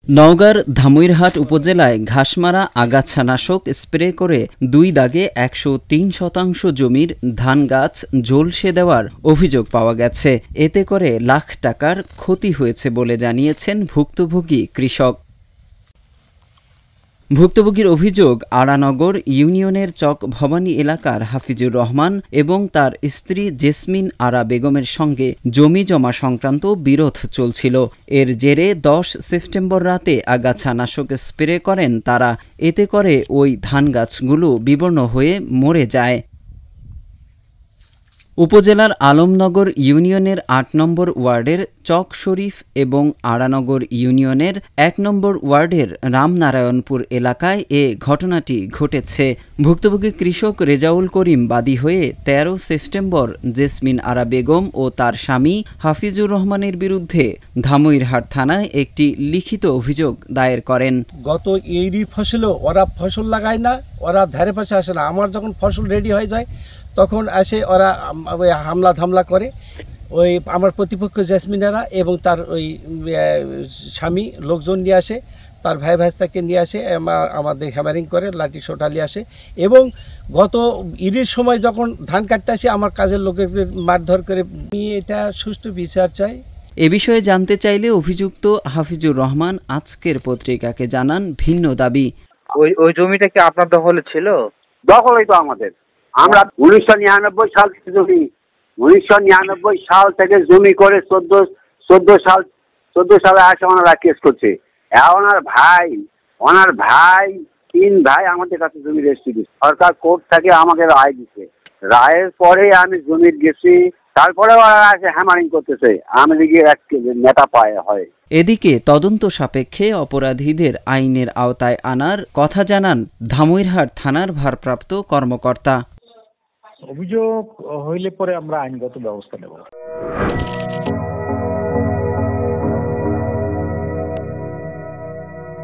নওগাঁর ধামইরহাট উপজেলায় ঘাসমারা আগাছানাশক স্প্রে করে ২ দাগে ১০৩% জমির ধান গাছ ঝলসে দেওয়ার অভিযোগ পাওয়া গেছে। এতে করে লাখ টাকার ক্ষতি হয়েছে বলে জানিয়েছেন ভুক্তভোগী কৃষক। ভুক্তভোগীর অভিযোগ, আড়ানগর ইউনিয়নের চক ভবানী এলাকার হাফিজুর রহমান এবং তার স্ত্রী জেসমিন আরা বেগমের সঙ্গে জমি জমা সংক্রান্ত বিরোধ চলছিল। এর জেরে ১০ সেপ্টেম্বর রাতে আগাছানাশক স্প্রে করেন তারা। এতে করে ওই ধান গাছগুলো বিবর্ণ হয়ে মরে যায়। উপজেলার আলমনগর ইউনিয়নের ৮ নম্বর ওয়ার্ডের চক শরীফ এবং আড়ানগর ইউনিয়নের ১ নম্বর ওয়ার্ডের রামনারায়ণপুর এলাকায় এ ঘটনাটি ঘটেছে। ভুক্তভোগী কৃষক রেজাউল করিম বাদী হয়ে ১৩ সেপ্টেম্বর জেসমিন আরা বেগম ও তার স্বামী হাফিজুর রহমানের বিরুদ্ধে ধামইরহাট থানায় একটি লিখিত অভিযোগ দায়ের করেন। গত এই ফসলেও ওরা ফসল লাগায় না, ওরা ধারে পাশে আসে না। আমার যখন ফসল রেডি হয়ে যায় তখন এসে ওরা হামলা ধামলা করে। ওই আমার প্রতিপক্ষ জেসমিনারা এবং তার ওই স্বামী লোকজন নিয়ে আসে, তার ভাই ভাইস্তাকে নিয়ে আসে, আমাদের হ্যামারিং করে, লাঠি সোটা নিয়ে আসে। এবং গত ঈদের সময় যখন ধান কাটতে আসে আমার কাজের লোকেদের মারধর করে। এটা সুষ্ঠু বিচার চাই। এ বিষয়ে জানতে চাইলে অভিযুক্ত হাফিজুর রহমান আজকের পত্রিকাকে জানান ভিন্ন দাবি। ওই জমিটা কি আপনার দখলে ছিল? দখলই তো আমাদের। আমরা ১৯৯৯ সাল থেকে জমি ১৯৯৯ সাল থেকে জমি করে ১৪ সালে আসে ওনারা কেস করছে। ওনার ভাই ৩ ভাই আমাদের কাছে জমি রেজিস্ট্রি দিচ্ছে। সরকার কোর্ট থেকে আমাকে রায় দিচ্ছে। রায়ের পরে আমি জমির গেছি, তারপরে ওরা এসে হ্যামারিং করতেছে। আমি দিকে এক নেতা পায় হয়। এদিকে তদন্ত সাপেক্ষে অপরাধীদের আইনের আওতায় আনার কথা জানান ধামইরহাট থানার ভারপ্রাপ্ত কর্মকর্তা। অভিযোগ হইলে পরে আমরা আইনগত ব্যবস্থা নেব।